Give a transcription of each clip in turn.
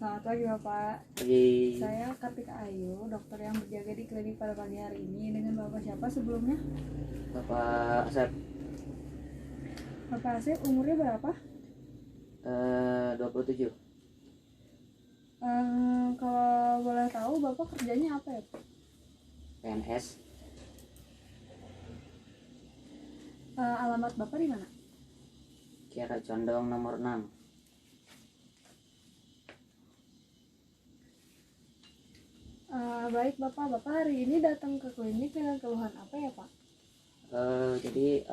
Selamat pagi Bapak. Pagi. Saya Kartika Ayu, dokter yang berjaga di klinik pada pagi hari ini. Dengan Bapak siapa sebelumnya? Bapak Asep. Bapak Asep, umurnya berapa? 27. Kalau boleh tahu Bapak kerjanya apa ya Pak? PNS. Alamat Bapak di mana? Kiara Condong nomor 6. Baik Bapak hari ini datang ke klinik dengan keluhan apa ya Pak? Jadi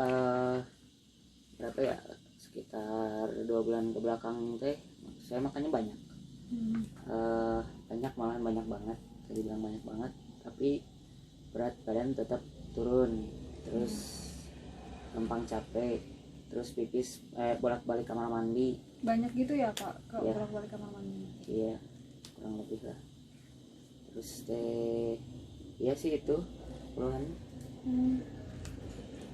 berapa ya, sekitar 2 bulan ke belakang teh saya makannya banyak. Banyak, malahan banyak banget. Tadi bilang banyak banget, tapi berat badan tetap turun. Terus gampang capek, terus pipis bolak-balik kamar mandi. Banyak gitu ya Pak, Iya. bolak-balik kamar mandi? Iya, kurang lebih lah. Terus iya sih itu keluhan.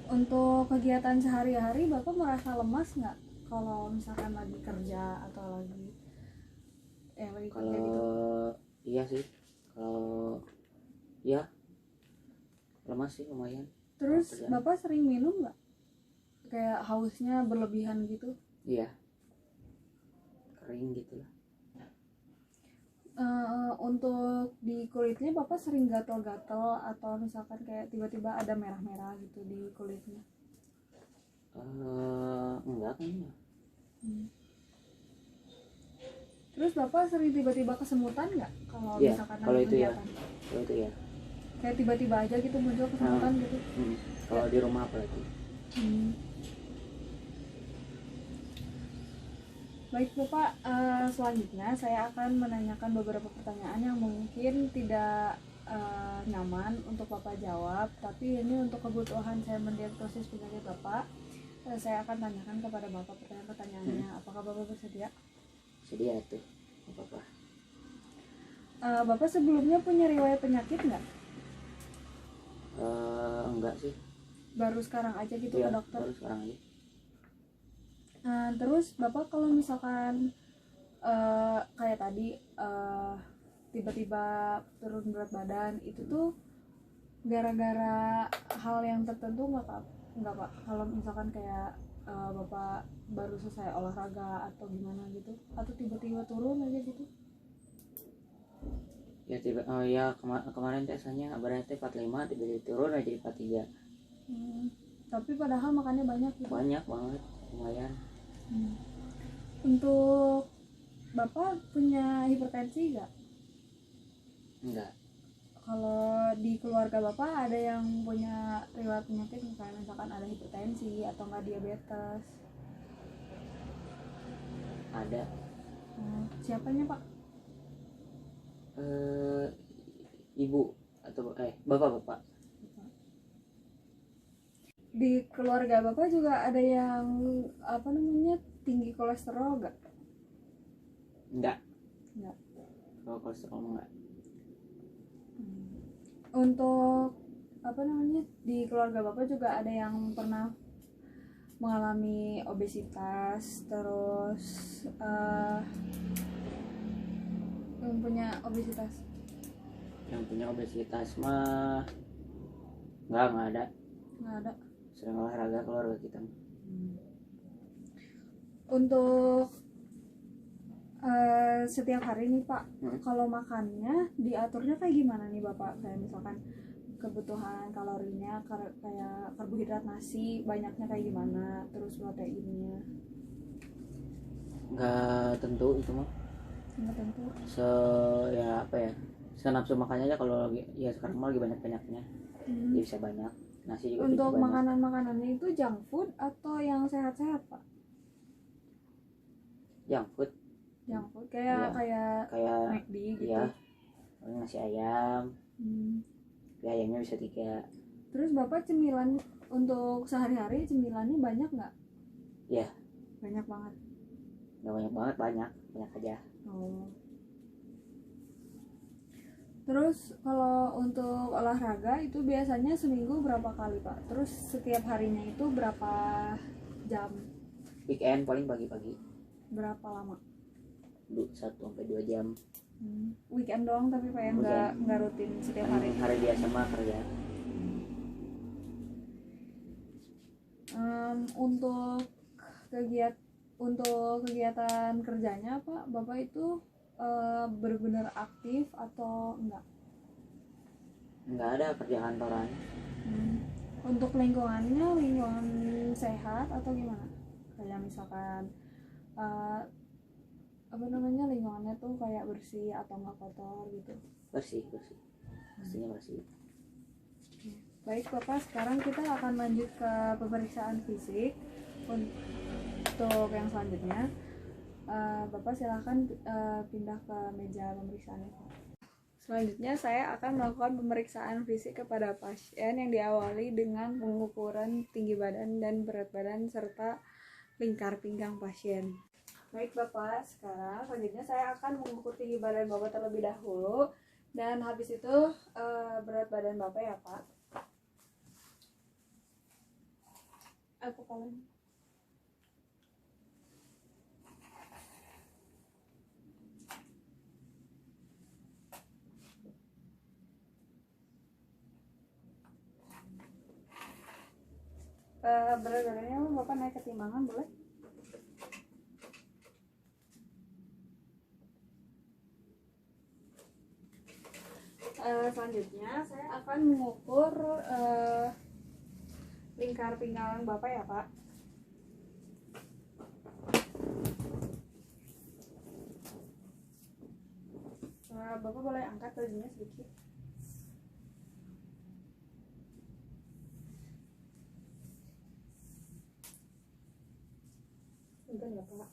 Untuk kegiatan sehari-hari Bapak merasa lemas nggak kalau misalkan lagi kerja atau lagi lagi kerja gitu? Kalau iya sih, kalau ya lemas sih lumayan. Terus Kerjaan. Bapak sering minum nggak? Kayak hausnya berlebihan gitu? Iya, kering gitu lah. Untuk di kulitnya Bapak sering gatal-gatal atau misalkan kayak tiba-tiba ada merah-merah gitu di kulitnya? Enggak kayaknya. Terus Bapak sering tiba-tiba kesemutan nggak kalau Iya, misalkan kalau lagi itu ya. kegiatan? Kalau itu ya. Kayak tiba-tiba aja gitu muncul kesemutan gitu? Kalau di rumah apalagi. Baik Bapak, selanjutnya saya akan menanyakan beberapa pertanyaan yang mungkin tidak nyaman untuk Bapak jawab, tapi ini untuk kebutuhan saya mendiagnosis penyakit Bapak. Saya akan tanyakan kepada Bapak pertanyaan-pertanyaannya. Apakah Bapak bersedia? Sedia tuh, apa-apa. Bapak sebelumnya punya riwayat penyakit nggak? Enggak sih. Baru sekarang aja gitu Iya, ke dokter? baru sekarang aja. Terus Bapak kalau misalkan kayak tadi tiba-tiba turun berat badan, itu tuh gara-gara hal yang tertentu nggak Pak? Kalau misalkan kayak Bapak baru selesai olahraga atau gimana gitu, atau tiba-tiba turun aja gitu? Ya kemarin tesnya beratnya 45, tiba-tiba turun aja jadi 43. Tapi padahal makannya banyak gitu? Banyak banget, lumayan. Untuk Bapak punya hipertensi nggak? Enggak. Kalau di keluarga Bapak ada yang punya riwayat penyakit misalkan ada hipertensi atau nggak diabetes? Ada. Siapanya Pak? Ibu atau bapak. Di keluarga Bapak juga ada yang tinggi kolesterol nggak? Enggak. Nggak. Kalau kolesterol enggak. Untuk di keluarga Bapak juga ada yang pernah mengalami obesitas, terus yang punya obesitas? Yang punya obesitas mah enggak ada. Nggak ada. Sering olahraga keluarga kita. Untuk setiap hari nih Pak, kalau makannya diaturnya kayak gimana nih Bapak? Kayak misalkan kebutuhan kalorinya kayak karbohidrat nasi banyaknya kayak gimana, terus proteinnya? Enggak tentu itu mah. Nggak tentu. Ya apa ya, senapsu makannya aja. Kalau lagi ya sekarang mah lagi banyak-banyaknya. Jadi bisa banyak. Nasi juga Untuk bisa banyak. makanan-makanannya itu junk food atau yang sehat-sehat Pak? Junk food. Junk food kayak McD gitu. Iya. Nasi ayam. Ya, ayamnya bisa 3. Terus Bapak cemilan untuk sehari-hari cemilannya banyak nggak? Iya. Banyak banget. Nggak banyak banget, banyak aja. Terus kalau untuk olahraga itu biasanya seminggu berapa kali Pak? Terus setiap harinya itu berapa jam? Weekend paling pagi-pagi. Berapa lama? 1 sampai 2 jam. Weekend doang tapi Pak ya, nggak rutin setiap hari. Hari biasa mah kerja. Untuk kegiatan kerjanya Pak, Bapak itu benar-benar aktif atau enggak? Nggak ada kerja kantoran. Untuk lingkungannya, lingkungan sehat atau gimana? Kayak misalkan lingkungannya tuh kayak bersih atau nggak kotor gitu? Bersih pastinya bersih. Baik Bapak, sekarang kita akan lanjut ke pemeriksaan fisik. Untuk yang selanjutnya, Bapak silahkan pindah ke meja pemeriksaannya Pak. Selanjutnya saya akan melakukan pemeriksaan fisik kepada pasien yang diawali dengan pengukuran tinggi badan dan berat badan serta lingkar pinggang pasien. Baik Bapak, sekarang selanjutnya saya akan mengukur tinggi badan Bapak terlebih dahulu, dan habis itu berat badan Bapak ya Pak. Apa kalian? Berat badannya Bapak naik ke timbangan boleh? Selanjutnya saya akan mengukur lingkar pinggang Bapak ya Pak. Bapak boleh angkat bajunya sedikit. Enggak ya Pak.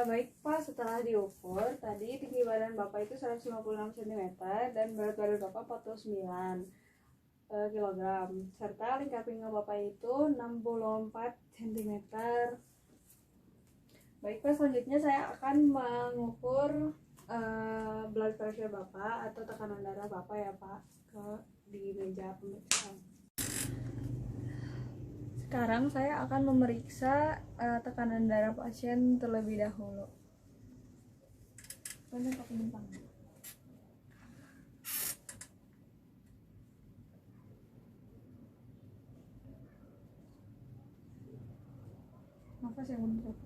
Baik Pak, setelah diukur tadi tinggi badan Bapak itu 156 cm dan berat badan Bapak 49 kg, serta lingkar pinggang Bapak itu 64 cm. Baik Pak, selanjutnya saya akan mengukur blood pressure Bapak atau tekanan darah Bapak ya Pak di meja pemeriksaan. Sekarang saya akan memeriksa tekanan darah pasien terlebih dahulu. Banyak penumpang. Nafas yang benar.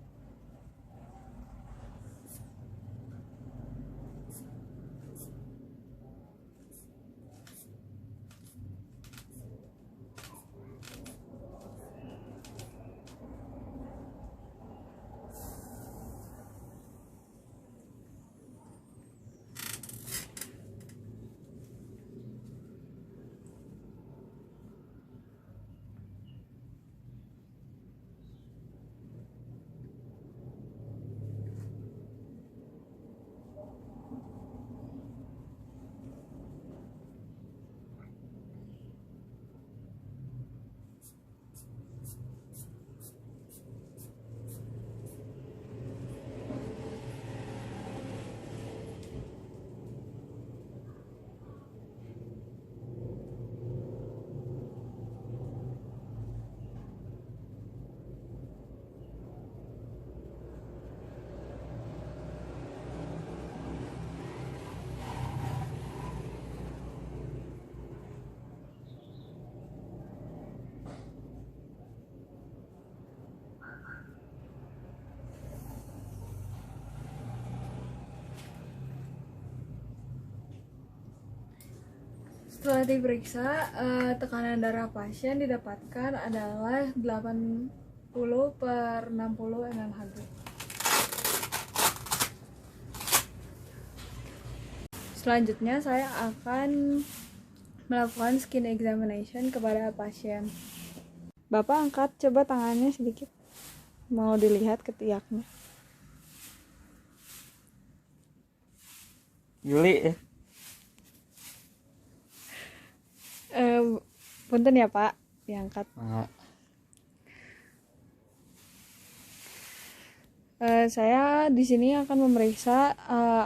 Setelah diperiksa, tekanan darah pasien didapatkan adalah 80/60 mmHg. Selanjutnya saya akan melakukan skin examination kepada pasien. Bapak angkat coba tangannya sedikit, mau dilihat ketiaknya. Juli Punten ya Pak, diangkat. Saya di sini akan memeriksa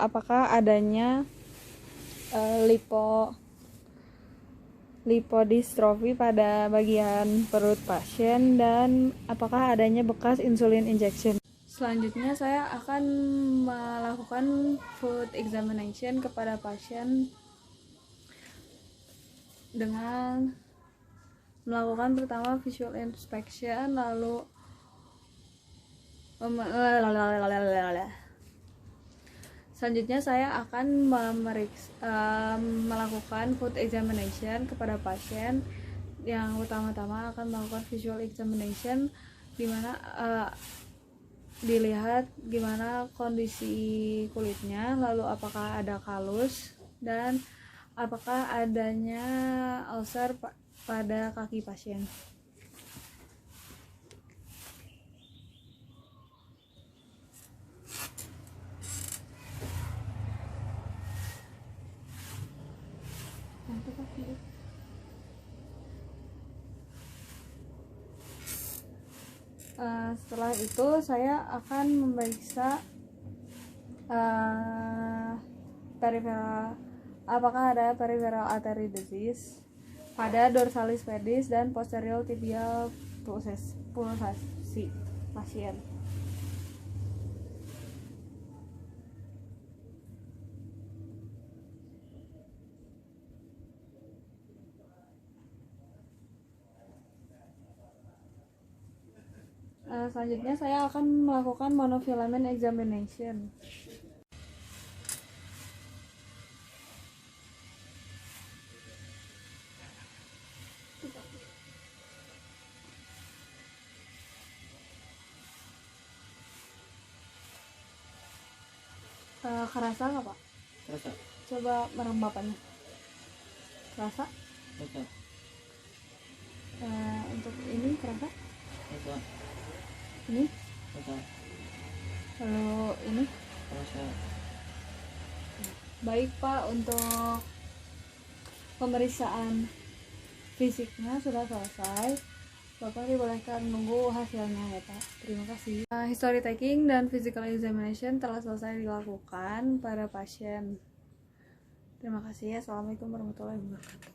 apakah adanya lipodystrofi pada bagian perut pasien dan apakah adanya bekas insulin injection. Selanjutnya saya akan melakukan food examination kepada pasien dengan melakukan pertama visual inspection, lalu selanjutnya saya akan melakukan food examination kepada pasien. Yang pertama-tama akan melakukan visual examination, di mana dilihat gimana kondisi kulitnya, lalu apakah ada kalus dan apakah adanya ulcer pada kaki pasien. Setelah itu saya akan memeriksa peripheral, apakah ada peripheral artery disease pada dorsalis pedis dan posterior tibial pulsasi pasien. Selanjutnya saya akan melakukan monofilament examination. Kerasa nggak Pak? Kerasa. Coba merem bapaknya. Kerasa? Kerasa. Untuk ini kerasa? Kerasa. Ini? Kerasa. Lalu ini? Kerasa. Baik Pak, untuk pemeriksaan fisiknya sudah selesai. Bapak dibolehkan menunggu hasilnya ya Pak. Terima kasih. History taking dan physical examination telah selesai dilakukan pada pasien. Terima kasih. Assalamualaikum warahmatullahi wabarakatuh.